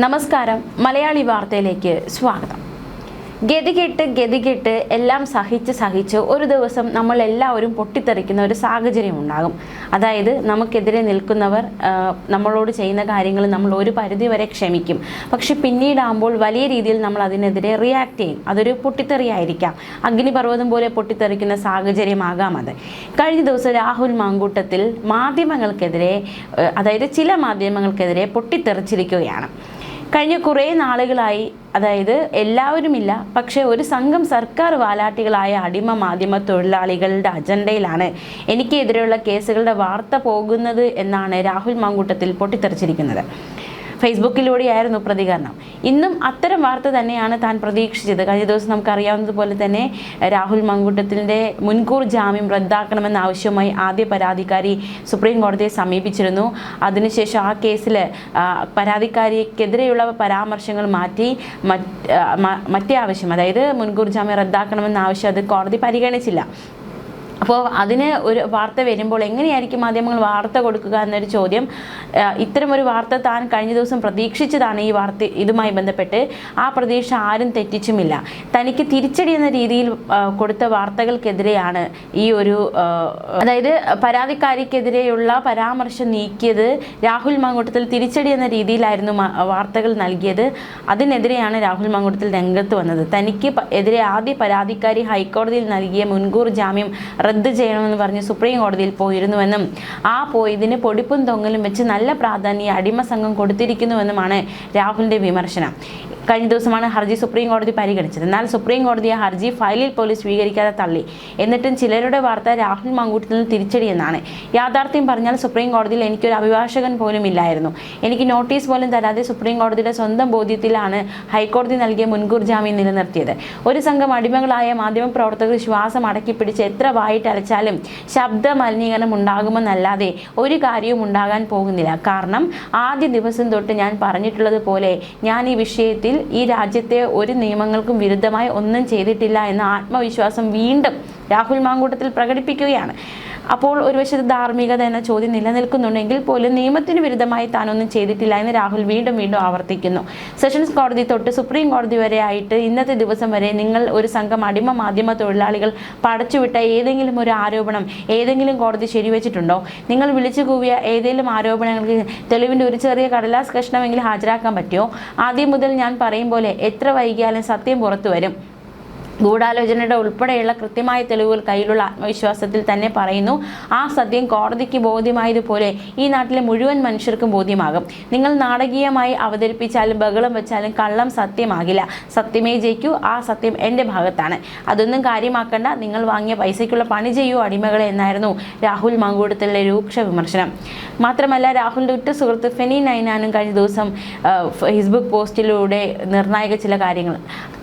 നമസ്കാരം മലയാളി വാർത്തയിലേക്ക് സ്വാഗതം. ഗതികെട്ട് എല്ലാം സഹിച്ച് ഒരു ദിവസം നമ്മൾ എല്ലാവരും പൊട്ടിത്തെറിക്കുന്ന ഒരു സാഹചര്യം ഉണ്ടാകും. അതായത് നമുക്കെതിരെ നിൽക്കുന്നവർ നമ്മളോട് ചെയ്യുന്ന കാര്യങ്ങൾ നമ്മൾ ഒരു പരിധിവരെ ക്ഷമിക്കും. പക്ഷെ പിന്നീടാകുമ്പോൾ വലിയ രീതിയിൽ നമ്മൾ അതിനെതിരെ റിയാക്ട് ചെയ്യും. അതൊരു പൊട്ടിത്തെറിയായിരിക്കാം, അഗ്നിപർവ്വതം പോലെ പൊട്ടിത്തെറിക്കുന്ന സാഹചര്യമാകാം അത്. കഴിഞ്ഞ ദിവസം രാഹുൽ മാങ്കൂട്ടത്തിൽ മാധ്യമങ്ങൾക്കെതിരെ, അതായത് ചില മാധ്യമങ്ങൾക്കെതിരെ പൊട്ടിത്തെറിച്ചിരിക്കുകയാണ്. കഴിഞ്ഞ കുറേ നാളുകളായി, അതായത് എല്ലാവരുമില്ല, പക്ഷേ ഒരു സംഘം സർക്കാർ വാലാട്ടികളായ അടിമ മാധ്യമ തൊഴിലാളികളുടെ അജണ്ടയിലാണ് എനിക്കെതിരെയുള്ള കേസുകളുടെ വാർത്ത പോകുന്നത് എന്നാണ് രാഹുൽ മാങ്കൂട്ടത്തിൽ പൊട്ടിത്തെറിച്ചിരിക്കുന്നത്. ഫേസ്ബുക്കിലൂടെയായിരുന്നു പ്രതികരണം. ഇന്നും അത്തരം വാർത്ത തന്നെയാണ് താൻ പ്രതീക്ഷിച്ചത്. കഴിഞ്ഞ ദിവസം നമുക്കറിയാവുന്നതുപോലെ തന്നെ രാഹുൽ മാങ്കൂട്ടത്തിൻ്റെ മുൻകൂർ ജാമ്യം റദ്ദാക്കണമെന്ന ആവശ്യവുമായി ആദ്യ പരാതിക്കാരി സുപ്രീം കോടതിയെ സമീപിച്ചിരുന്നു. അതിനുശേഷം ആ കേസിൽ പരാതിക്കാരിക്കെതിരെയുള്ള പരാമർശങ്ങൾ മാറ്റി മറ്റേ ആവശ്യം, അതായത് മുൻകൂർ ജാമ്യം റദ്ദാക്കണമെന്ന ആവശ്യം അത് കോടതി പരിഗണിച്ചില്ല. അപ്പോൾ അതിന് ഒരു വാർത്ത വരുമ്പോൾ എങ്ങനെയായിരിക്കും മാധ്യമങ്ങൾ വാർത്ത കൊടുക്കുക എന്നൊരു ചോദ്യം. ഇത്തരമൊരു വാർത്ത താൻ കഴിഞ്ഞ ദിവസം പ്രതീക്ഷിച്ചതാണ്. ഈ വാർത്ത ഇതുമായി ബന്ധപ്പെട്ട് ആ പ്രതീക്ഷ ആരും തെറ്റിച്ചുമില്ല. തനിക്ക് തിരിച്ചടി എന്ന രീതിയിൽ കൊടുത്ത വാർത്തകൾക്കെതിരെയാണ് ഈ ഒരു, അതായത് പരാതിക്കാരിക്കെതിരെയുള്ള പരാമർശം നീക്കിയത് രാഹുൽ മാങ്കൂട്ടത്തിൽ തിരിച്ചടി എന്ന രീതിയിലായിരുന്നു വാർത്തകൾ നൽകിയത്. അതിനെതിരെയാണ് രാഹുൽ മാങ്കൂട്ടത്തിൽ രംഗത്ത് വന്നത്. തനിക്ക് എതിരെ ആദ്യ പരാതിക്കാരി ഹൈക്കോടതിയിൽ നൽകിയ മുൻകൂർ ജാമ്യം റദ്ദ് ചെയ്യണമെന്ന് പറഞ്ഞ് സുപ്രീം കോടതിയിൽ പോയിരുന്നുവെന്നും ആ പോയതിന് പൊടിപ്പും തൊങ്ങലും വെച്ച് നല്ല പ്രാധാന്യം അടിമ സംഘം കൊടുത്തിരിക്കുന്നുവെന്നുമാണ് രാഹുലിൻ്റെ വിമർശനം. കഴിഞ്ഞ ദിവസമാണ് ഹർജി സുപ്രീം കോടതി പരിഗണിച്ചത്. എന്നാൽ സുപ്രീം കോടതി ആ ഹർജി ഫയലിൽ പോലും സ്വീകരിക്കാതെ തള്ളി. എന്നിട്ടും ചിലരുടെ വാർത്ത രാഹുൽ മാങ്കൂട്ടത്തിൽ തിരിച്ചടിയെന്നാണ്. യാഥാർത്ഥ്യം പറഞ്ഞാൽ സുപ്രീം കോടതിയിൽ എനിക്കൊരു അഭിഭാഷകൻ പോലും ഇല്ലായിരുന്നു. എനിക്ക് നോട്ടീസ് പോലും തരാതെ സുപ്രീം കോടതിയുടെ സ്വന്തം ബോധ്യത്തിലാണ് ഹൈക്കോടതി നൽകിയ മുൻകൂർ ജാമ്യം നിലനിർത്തിയത്. ഒരു സംഘം അടിമകളായ മാധ്യമപ്രവർത്തകർ ശ്വാസം അടക്കിപ്പിടിച്ച് എത്ര വായിട്ടടച്ചാലും ശബ്ദ മലിനീകരണം ഉണ്ടാകുമെന്നല്ലാതെ ഒരു കാര്യവും ഉണ്ടാകാൻ പോകുന്നില്ല. കാരണം ആദ്യ ദിവസം തൊട്ട് ഞാൻ പറഞ്ഞിട്ടുള്ളത് പോലെ ഞാൻ ഈ വിഷയത്തിൽ ഈ രാജ്യത്തെ ഒരു നിയമങ്ങൾക്കും വിരുദ്ധമായി ഒന്നും ചെയ്തിട്ടില്ല എന്ന ആത്മവിശ്വാസം വീണ്ടും രാഹുൽ മാങ്കൂട്ടത്തിൽ പ്രകടിപ്പിക്കുകയാണ്. അപ്പോൾ ഒരു വശത്ത് ധാർമ്മികത എന്ന ചോദ്യം നിലനിൽക്കുന്നുണ്ടെങ്കിൽ പോലും നിയമത്തിന് വിരുദ്ധമായി താനൊന്നും ചെയ്തിട്ടില്ല എന്ന് രാഹുൽ വീണ്ടും ആവർത്തിക്കുന്നു. സെഷൻസ് കോടതി തൊട്ട് സുപ്രീം കോടതി വരെ ആയിട്ട് ഇന്നത്തെ ദിവസം വരെ നിങ്ങൾ ഒരു സംഘം അടിമ മാധ്യമ തൊഴിലാളികൾ പടച്ചുവിട്ട ഏതെങ്കിലും ഒരു ആരോപണം ഏതെങ്കിലും കോടതി ശരിവെച്ചിട്ടുണ്ടോ? നിങ്ങൾ വിളിച്ചു കൂവിയ ഏതെങ്കിലും ആരോപണങ്ങൾക്ക് തെളിവിൻ്റെ ഒരു ചെറിയ കടലാസ് കഷ്ണമെങ്കിലും ഹാജരാക്കാൻ പറ്റുമോ? ആദ്യം മുതൽ ഞാൻ പറയും പോലെ എത്ര വൈകിയാലും സത്യം പുറത്തു വരും. ഗൂഢാലോചനയുടെ ഉൾപ്പെടെയുള്ള കൃത്യമായ തെളിവുകൾ കയ്യിലുള്ള ആത്മവിശ്വാസത്തിൽ തന്നെ പറയുന്നു. ആ സത്യം കോടതിക്ക് ബോധ്യമായതുപോലെ ഈ നാട്ടിലെ മുഴുവൻ മനുഷ്യർക്കും ബോധ്യമാകും. നിങ്ങൾ നാടകീയമായി അവതരിപ്പിച്ചാലും ബഹളം വെച്ചാലും കള്ളം സത്യമാകില്ല. സത്യമേ ജയിക്കൂ. ആ സത്യം എൻ്റെ ഭാഗത്താണ്. അതൊന്നും കാര്യമാക്കണ്ട. നിങ്ങൾ വാങ്ങിയ പൈസയ്ക്കുള്ള പണി ചെയ്യൂ അടിമകളെ എന്നായിരുന്നു രാഹുൽ മാങ്കൂട്ടത്തിലെ രൂക്ഷ വിമർശനം. മാത്രമല്ല രാഹുലിൻ്റെ ഉറ്റ സുഹൃത്ത് ഫെനി നൈനാനും കഴിഞ്ഞ ദിവസം ഫേസ്ബുക്ക് പോസ്റ്റിലൂടെ നിർണായക ചില കാര്യങ്ങൾ,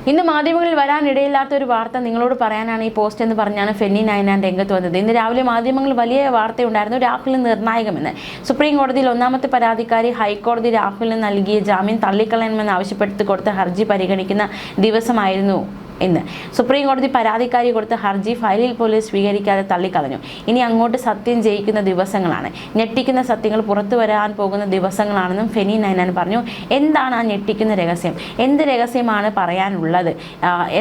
ഇന്ന് മാധ്യമങ്ങളിൽ വരാനിടയില്ലാത്ത ഒരു വാർത്ത നിങ്ങളോട് പറയാനാണ് ഈ പോസ്റ്റ് എന്ന് പറഞ്ഞാണ് ഫെനി നൈനാൻ രംഗത്ത് വന്നത്. ഇന്ന് രാവിലെ മാധ്യമങ്ങളിൽ വലിയ വാർത്തയുണ്ടായിരുന്നു. രാഹുലിന് നിർണായകമെന്ന്. സുപ്രീം കോടതിയിൽ ഒന്നാമത്തെ പരാതിക്കാരി ഹൈക്കോടതി രാഹുലിന് നൽകിയ ജാമ്യം തള്ളിക്കളയണമെന്ന് ആവശ്യപ്പെട്ട് കൊടുത്ത ഹർജി പരിഗണിക്കുന്ന ദിവസമായിരുന്നു ഇന്ന്. സുപ്രീം കോടതി പരാതിക്കാരി കൊടുത്ത ഹർജി ഫയലിൽ പോലും സ്വീകരിക്കാതെ തള്ളിക്കളഞ്ഞു. ഇനി അങ്ങോട്ട് സത്യം ജയിക്കുന്ന ദിവസങ്ങളാണ്. ഞെട്ടിക്കുന്ന സത്യങ്ങൾ പുറത്തു വരാൻ പോകുന്ന ദിവസങ്ങളാണെന്നും ഫെനി നൈനാൻ പറഞ്ഞു. എന്താണ് ആ ഞെട്ടിക്കുന്ന രഹസ്യം? എന്ത് രഹസ്യമാണ് പറയാനുള്ളത്?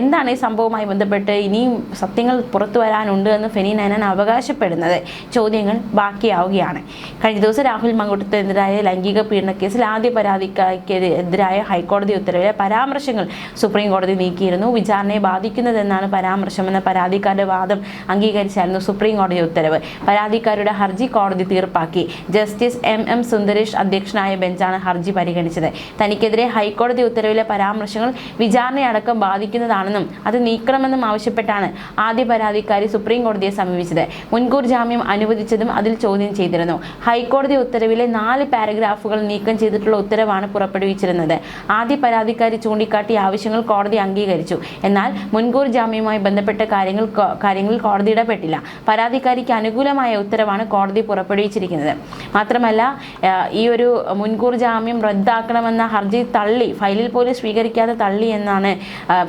എന്താണ് ഈ സംഭവവുമായി ബന്ധപ്പെട്ട് ഇനിയും സത്യങ്ങൾ പുറത്തു വരാനുണ്ട് എന്ന് ഫെനി നൈനാൻ അവകാശപ്പെടുന്നത്? ചോദ്യങ്ങൾ ബാക്കിയാവുകയാണ്. കഴിഞ്ഞ ദിവസം രാഹുൽ മാങ്കൂട്ടത്തിനെതിരായ ലൈംഗിക പീഡന കേസിൽ ആദ്യ പരാതിക്കാരിക്കെതിരായ ഹൈക്കോടതി ഉത്തരവിലെ പരാമർശങ്ങൾ സുപ്രീം കോടതി നീക്കിയിരുന്നു. വിചാരണ ബാധിക്കുന്നതെന്നാണ് പരാമർശമെന്ന പരാതിക്കാരുടെ വാദം അംഗീകരിച്ചായിരുന്നു സുപ്രീം കോടതി ഉത്തരവ്. പരാതിക്കാരുടെ ഹർജി കോടതി തീർപ്പാക്കി. ജസ്റ്റിസ് എം സുന്ദരേഷ് അധ്യക്ഷനായ ബെഞ്ചാണ് ഹർജി പരിഗണിച്ചത്. തനിക്കെതിരെ ഹൈക്കോടതി ഉത്തരവിലെ പരാമർശങ്ങൾ വിചാരണയടക്കം ബാധിക്കുന്നതാണെന്നും അത് നീക്കണമെന്നും ആവശ്യപ്പെട്ടാണ് ആദ്യ പരാതിക്കാരി സുപ്രീം കോടതിയെ സമീപിച്ചത്. മുൻകൂർ ജാമ്യം അനുവദിച്ചതും അതിൽ ചോദ്യം ചെയ്തിരുന്നു. ഹൈക്കോടതി ഉത്തരവിലെ 4 പാരഗ്രാഫുകൾ നീക്കം ചെയ്തിട്ടുള്ള ഉത്തരവാണ് പുറപ്പെടുവിച്ചിരുന്നത്. ആദ്യ പരാതിക്കാരി ചൂണ്ടിക്കാട്ടിയ ആവശ്യങ്ങൾ കോടതി അംഗീകരിച്ചു. എന്നാൽ മുൻകൂർ ജാമ്യവുമായി ബന്ധപ്പെട്ട കാര്യങ്ങളിൽ കോടതി ഇടപെട്ടില്ല. പരാതിക്കാരിക്ക് അനുകൂലമായ ഉത്തരവാണ് കോടതി പുറപ്പെടുവിച്ചിരിക്കുന്നത്. മാത്രമല്ല ഈ ഒരു മുൻകൂർ ജാമ്യം റദ്ദാക്കണമെന്ന ഹർജി തള്ളി, ഫയലിൽ പോലും സ്വീകരിക്കാതെ തള്ളി എന്നാണ്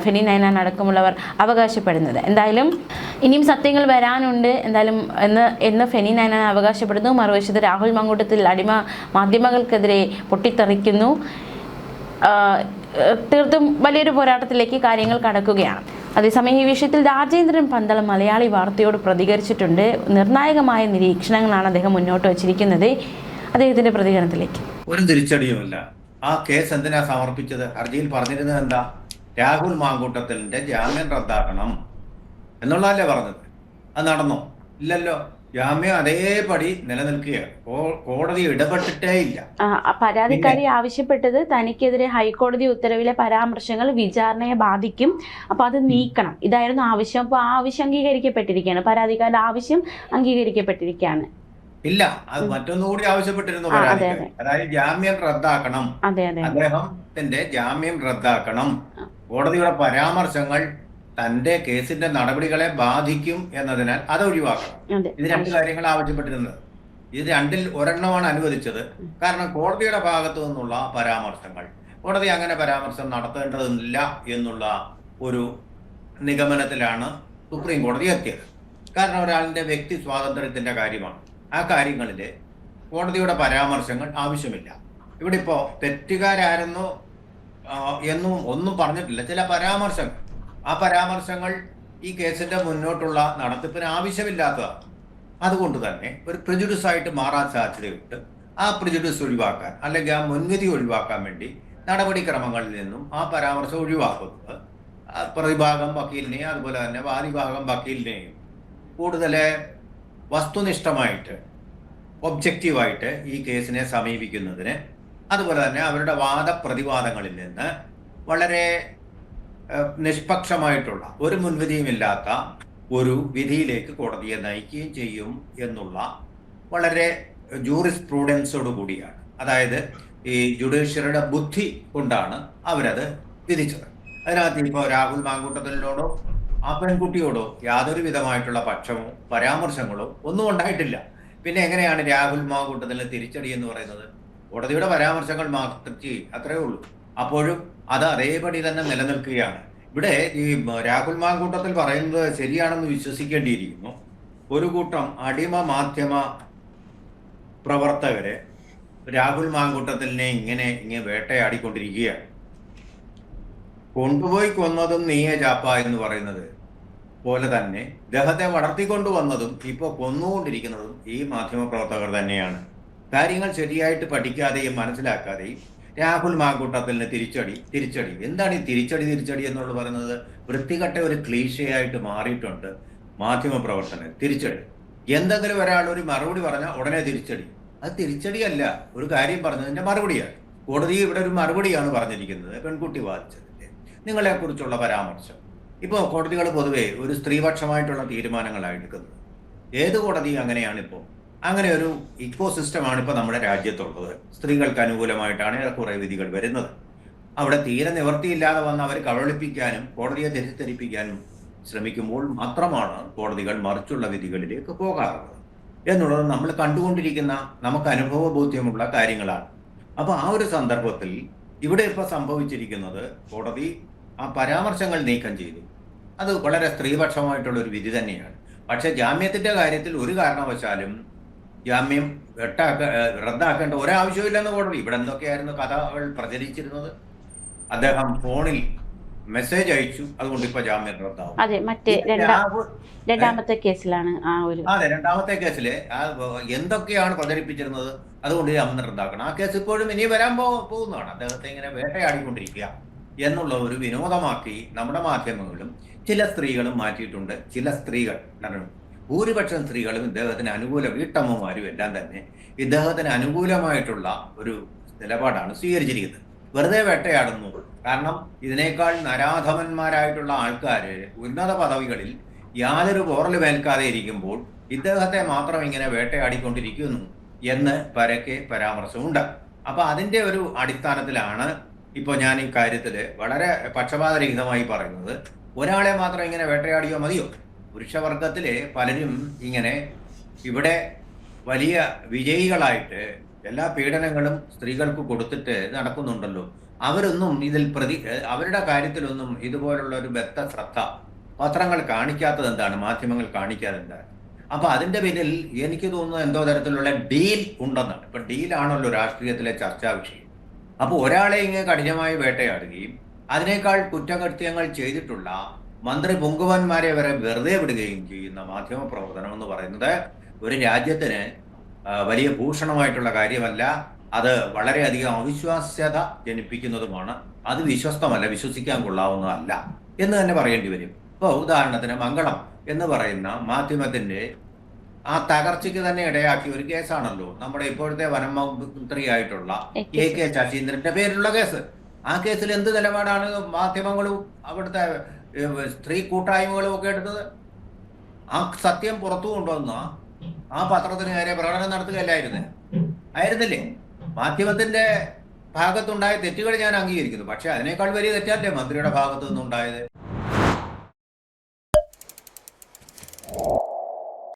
ഫെനി നൈനാൻ അടക്കമുള്ളവർ അവകാശപ്പെടുന്നത്. എന്തായാലും ഇനിയും സത്യങ്ങൾ വരാനുണ്ട് എന്തായാലും എന്ന് ഫെനി നൈനാൻ അവകാശപ്പെടുന്നു. മറുവശത്ത് രാഹുൽ മാങ്കൂട്ടത്തിൽ അടിമ മാധ്യമങ്ങൾക്കെതിരെ പൊട്ടിത്തെറിക്കുന്നു. തീർത്തും വലിയൊരു പോരാട്ടത്തിലേക്ക് കാര്യങ്ങൾ കടക്കുകയാണ്. അതേസമയം ഈ വിഷയത്തിൽ രാജേന്ദ്രൻ പന്തളം മലയാളി വാർത്തയോട് പ്രതികരിച്ചിട്ടുണ്ട്. നിർണായകമായ നിരീക്ഷണങ്ങളാണ് അദ്ദേഹം മുന്നോട്ട് വച്ചിരിക്കുന്നത്. അദ്ദേഹത്തിന്റെ പ്രതികരണത്തിലേക്ക്. ഒരു തിരിച്ചടിയുമില്ല. ആ കേസ് എന്തിനാ സമർപ്പിച്ചത്? ഹർജിയിൽ പറഞ്ഞിരുന്നത് എന്താ? രാഹുൽ മാങ്കൂട്ടത്തിലിന്റെ ജാമ്യം റദ്ദാക്കണം എന്നുള്ളതല്ലേ പറഞ്ഞത്? അത് നടന്നോ? ഇല്ലല്ലോ. ജാമ്യം അതേപടി നിലനിൽക്കുകയാണ്. കോടതി ഇടപെട്ടിട്ടേ ഇല്ല. പരാതിക്കാരി ആവശ്യപ്പെട്ടത് തനിക്കെതിരെ ഹൈക്കോടതി ഉത്തരവിലെ പരാമർശങ്ങൾ വിചാരണയെ ബാധിക്കും, അപ്പൊ അത് നീക്കണം, ഇതായിരുന്നു ആവശ്യം. അപ്പൊ ആ ആവശ്യം അംഗീകരിക്കപ്പെട്ടിരിക്കുകയാണ്. പരാതിക്കാരുടെ ആവശ്യം അംഗീകരിക്കപ്പെട്ടിരിക്കുകയാണ്. ഇല്ല, അത് മറ്റൊന്നുകൂടി ആവശ്യപ്പെട്ടിരുന്നു പരാതിക്കാരി. അതായത് ജാമ്യം റദ്ദാക്കണം, അദ്ദേഹത്തിന്റെ ജാമ്യം റദ്ദാക്കണം. കോടതിയുടെ പരാമർശങ്ങൾ തന്റെ കേസിന്റെ നടപടികളെ ബാധിക്കും എന്നതിനാൽ അത് ഒഴിവാക്കണം. ഇത് രണ്ട് കാര്യങ്ങൾ ആവശ്യപ്പെട്ടിരുന്നത്. ഇത് രണ്ടിൽ ഒരെണ്ണമാണ് അനുവദിച്ചത്. കാരണം കോടതിയുടെ ഭാഗത്തു നിന്നുള്ള പരാമർശങ്ങൾ, കോടതി അങ്ങനെ പരാമർശം നടത്തേണ്ടതില്ല എന്നുള്ള ഒരു നിഗമനത്തിലാണ് സുപ്രീം കോടതി എത്തിയത്. കാരണം ഒരാളിന്റെ വ്യക്തി സ്വാതന്ത്ര്യത്തിന്റെ കാര്യമാണ്. ആ കാര്യങ്ങളിൽ കോടതിയുടെ പരാമർശങ്ങൾ ആവശ്യമില്ല. ഇവിടെ ഇപ്പോ തെറ്റുകാരായിരുന്നു എന്നും ഒന്നും പറഞ്ഞിട്ടില്ല. ചില പരാമർശങ്ങൾ, ആ പരാമർശങ്ങൾ ഈ കേസിന്റെ മുന്നോട്ടുള്ള നടത്തിപ്പിന് ആവശ്യമില്ലാത്തതാണ്. അതുകൊണ്ട് തന്നെ ഒരു പ്രിജുഡിസ് ആയിട്ട് മാറാൻ സാധ്യതയുണ്ട്. ആ പ്രിജുഡിസ് ഒഴിവാക്കാൻ, അല്ലെങ്കിൽ ആ മുൻവിധി ഒഴിവാക്കാൻ വേണ്ടി നടപടിക്രമങ്ങളിൽ നിന്നും ആ പരാമർശം ഒഴിവാക്കുന്നത് പ്രതിഭാഗം വക്കീലിനെയും അതുപോലെ തന്നെ വാദിഭാഗം വക്കീലിനെയും കൂടുതൽ വസ്തുനിഷ്ഠമായിട്ട്, ഒബ്ജക്റ്റീവായിട്ട് ഈ കേസിനെ സമീപിക്കുന്നതിന്, അതുപോലെ തന്നെ അവരുടെ വാദപ്രതിവാദങ്ങളിൽ നിന്ന് വളരെ നിഷ്പക്ഷമായിട്ടുള്ള ഒരു മുൻവിധിയുമില്ലാത്ത ഒരു വിധിയിലേക്ക് കോടതിയെ നയിക്കുകയും ചെയ്യും എന്നുള്ള വളരെ ജൂറിസ്പ്രൂഡൻസോട് കൂടിയാണ്, അതായത് ഈ ജുഡീഷ്യറിയുടെ ബുദ്ധി കൊണ്ടാണ് അവരത് വിധിച്ചത്. അതിനകത്ത് ഇപ്പോൾ രാഹുൽ മാങ്കൂട്ടത്തിനോടോ ആ പെൺകുട്ടിയോടോ യാതൊരു വിധമായിട്ടുള്ള പക്ഷമോ പരാമർശങ്ങളോ ഒന്നും ഉണ്ടായിട്ടില്ല. പിന്നെ എങ്ങനെയാണ് രാഹുൽ മാങ്കൂട്ടത്തിന് തിരിച്ചടി എന്ന് പറയുന്നത്? കോടതിയുടെ പരാമർശങ്ങൾ മാത്രം അത്രയേ ഉള്ളൂ. അപ്പോഴും അത് അതേപടി തന്നെ നിലനിൽക്കുകയാണ്. ഇവിടെ ഈ രാഹുൽ മാങ്കൂട്ടത്തിൽ പറയുന്നത് ശരിയാണെന്ന് വിശ്വസിക്കേണ്ടിയിരിക്കുന്നു. ഒരു കൂട്ടം അടിമ മാധ്യമ പ്രവർത്തകരെ രാഹുൽ മാങ്കൂട്ടത്തിനെ ഇങ്ങനെ വേട്ടയാടിക്കൊണ്ടിരിക്കുകയാണ്. കൊണ്ടുപോയി കൊന്നതും നീയെ ചാപ്പ എന്ന് പറയുന്നത് പോലെ തന്നെ ഇദ്ദേഹത്തെ വളർത്തിക്കൊണ്ടുവന്നതും ഇപ്പോൾ കൊന്നുകൊണ്ടിരിക്കുന്നതും ഈ മാധ്യമപ്രവർത്തകർ തന്നെയാണ്. കാര്യങ്ങൾ ശരിയായിട്ട് പഠിക്കാതെയും മനസ്സിലാക്കാതെയും രാഹുൽ മാങ്കൂട്ടത്തിന് തിരിച്ചടി. എന്താണ് ഈ തിരിച്ചടി എന്നുള്ളത് പറയുന്നത്? വൃത്തികെട്ട ഒരു ക്ലീശയായിട്ട് മാറിയിട്ടുണ്ട് മാധ്യമപ്രവർത്തനം. തിരിച്ചടി, എന്തെങ്കിലും ഒരാൾ ഒരു മറുപടി പറഞ്ഞാൽ ഉടനെ തിരിച്ചടി. അത് തിരിച്ചടിയല്ല, ഒരു കാര്യം പറഞ്ഞതിന്റെ മറുപടിയാണ്. കോടതി ഇവിടെ ഒരു മറുപടിയാണ് പറഞ്ഞിരിക്കുന്നത്. പെൺകുട്ടി വാദിച്ചതിന്റെ നിങ്ങളെക്കുറിച്ചുള്ള പരാമർശം. ഇപ്പോൾ കോടതികൾ പൊതുവെ ഒരു സ്ത്രീപക്ഷമായിട്ടുള്ള തീരുമാനങ്ങളാണ് എടുക്കുന്നത്. ഏത് കോടതി അങ്ങനെയാണ്? ഇപ്പോൾ അങ്ങനെ ഒരു ഇക്കോ സിസ്റ്റമാണ് ഇപ്പോൾ നമ്മുടെ രാജ്യത്തുള്ളത്. സ്ത്രീകൾക്ക് അനുകൂലമായിട്ടാണ് കുറേ വിധികൾ വരുന്നത്. അവിടെ തീരെ നിവൃത്തിയില്ലാതെ വന്ന് അവർ കബളിപ്പിക്കാനും കോടതിയെ തെറ്റിദ്ധരിപ്പിക്കാനും ശ്രമിക്കുമ്പോൾ മാത്രമാണ് കോടതികൾ മറിച്ചുള്ള വിധികളിലേക്ക് പോകാറുള്ളത് എന്നുള്ളത് നമ്മൾ കണ്ടുകൊണ്ടിരിക്കുന്ന, നമുക്ക് അനുഭവബോധ്യമുള്ള കാര്യങ്ങളാണ്. അപ്പോൾ ആ ഒരു സന്ദർഭത്തിൽ ഇവിടെ ഇപ്പോൾ സംഭവിച്ചിരിക്കുന്നത്, കോടതി ആ പരാമർശങ്ങൾ നീക്കം ചെയ്തു. അത് വളരെ സ്ത്രീപക്ഷമായിട്ടുള്ള ഒരു വിധി തന്നെയാണ്. പക്ഷെ ജാമ്യത്തിന്റെ കാര്യത്തിൽ ഒരു കാരണവശാലും ജാമ്യം റദ്ദാക്കേണ്ട ഒരാവശ്യമില്ലെന്ന് കോടതി. ഇവിടെ എന്തൊക്കെയായിരുന്നു കഥകൾ പ്രചരിച്ചിരുന്നത്? അദ്ദേഹം ഫോണിൽ മെസ്സേജ് അയച്ചു, അതുകൊണ്ട് ഇപ്പൊ ജാമ്യം റദ്ദാവും. അതെ, രണ്ടാമത്തെ കേസിലാണ്. അതെ, രണ്ടാമത്തെ കേസില് എന്തൊക്കെയാണ് പ്രചരിപ്പിച്ചിരുന്നത്? അതുകൊണ്ട് ജാമ്യം റദ്ദാക്കണം. ആ കേസ് ഇപ്പോഴും ഇനി വരാൻ പോകുന്നതാണ്. അദ്ദേഹത്തെ ഇങ്ങനെ വേട്ടയാടിക്കൊണ്ടിരിക്കുക എന്നുള്ള ഒരു വിനോദമാക്കി നമ്മുടെ മാധ്യമങ്ങളും ചില സ്ത്രീകളും മാറ്റിയിട്ടുണ്ട്. ചില സ്ത്രീകൾ, ഭൂരിപക്ഷം സ്ത്രീകളും ഇദ്ദേഹത്തിന് അനുകൂല, വീട്ടമ്മമാരും എല്ലാം തന്നെ ഇദ്ദേഹത്തിന് അനുകൂലമായിട്ടുള്ള ഒരു നിലപാടാണ് സ്വീകരിച്ചിരിക്കുന്നത്. വെറുതെ വേട്ടയാടുന്നു. കാരണം ഇതിനേക്കാൾ നരാധമന്മാരായിട്ടുള്ള ആൾക്കാര് ഉന്നത പദവികളിൽ യാതൊരു പോറലുമേൽക്കാതെ ഇരിക്കുമ്പോൾ ഇദ്ദേഹത്തെ മാത്രം ഇങ്ങനെ വേട്ടയാടിക്കൊണ്ടിരിക്കുന്നു എന്ന് പരക്കെ പരാമർശമുണ്ട്. അപ്പൊ അതിന്റെ ഒരു അടിസ്ഥാനത്തിലാണ് ഇപ്പോൾ ഞാൻ ഈ കാര്യത്തിൽ വളരെ പക്ഷപാതരഹിതമായി പറയുന്നത്. ഒരാളെ മാത്രം ഇങ്ങനെ വേട്ടയാടിയോ മതിയോ? പുരുഷവർഗത്തിലെ പലരും ഇങ്ങനെ ഇവിടെ വലിയ വിജയികളായിട്ട് എല്ലാ പീഡനങ്ങളും സ്ത്രീകൾക്ക് കൊടുത്തിട്ട് നടക്കുന്നുണ്ടല്ലോ. അവരൊന്നും ഇതിൽ അവരുടെ കാര്യത്തിലൊന്നും ഇതുപോലുള്ള ഒരു ബദ്ധ ശ്രദ്ധ പത്രങ്ങൾ കാണിക്കാത്തത് എന്താണ്? മാധ്യമങ്ങൾ കാണിക്കാതെ എന്താണ്? അപ്പൊ അതിന്റെ പിന്നിൽ എനിക്ക് തോന്നുന്നത് എന്തോ തരത്തിലുള്ള ഡീൽ ഉണ്ടെന്നാണ്. ഇപ്പൊ ഡീലാണല്ലോ രാഷ്ട്രീയത്തിലെ ചർച്ചാ വിഷയം. അപ്പോൾ ഒരാളെ ഇങ്ങനെ കഠിനമായി വേട്ടയാടുകയും അതിനേക്കാൾ കുറ്റകൃത്യങ്ങൾ ചെയ്തിട്ടുള്ള മന്ത്രി പൊങ്കുവന്മാരെ വരെ വെറുതെ വിടുകയും ചെയ്യുന്ന മാധ്യമ പ്രവർത്തനം എന്ന് പറയുന്നത് ഒരു രാജ്യത്തിന് വലിയ ഭൂഷണമായിട്ടുള്ള കാര്യമല്ല. അത് വളരെയധികം അവിശ്വാസ്യത ജനിപ്പിക്കുന്നതുമാണ്. അത് വിശ്വസ്തമല്ല, വിശ്വസിക്കാൻ കൊള്ളാവുന്നതല്ല എന്ന് തന്നെ പറയേണ്ടി വരും. ഇപ്പോൾ ഉദാഹരണത്തിന് മംഗളം എന്ന് പറയുന്ന മാധ്യമത്തിന്റെ ആ തകർച്ചയ്ക്ക് തന്നെ ഇടയാക്കിയ ഒരു കേസാണല്ലോ നമ്മുടെ ഇപ്പോഴത്തെ വനം മന്ത്രിയായിട്ടുള്ള AK ശശീന്ദ്രന്റെ പേരിലുള്ള കേസ്. ആ കേസിൽ എന്ത് നിലപാടാണ് മാധ്യമങ്ങളും അവിടുത്തെ സ്ത്രീ കൂട്ടായ്മകളും ഒക്കെ എടുത്തത്? ആ സത്യം പുറത്തു കൊണ്ടുവന്ന ആ പത്രത്തിന് നേരെ പ്രകടനം ആയിരുന്നില്ലേ? മാധ്യമത്തിന്റെ ഭാഗത്തുണ്ടായ തെറ്റുകൾ ഞാൻ അംഗീകരിക്കുന്നു. പക്ഷെ അതിനേക്കാൾ വലിയ തെറ്റല്ലേ മന്ത്രിയുടെ ഭാഗത്തു നിന്നുണ്ടായത്?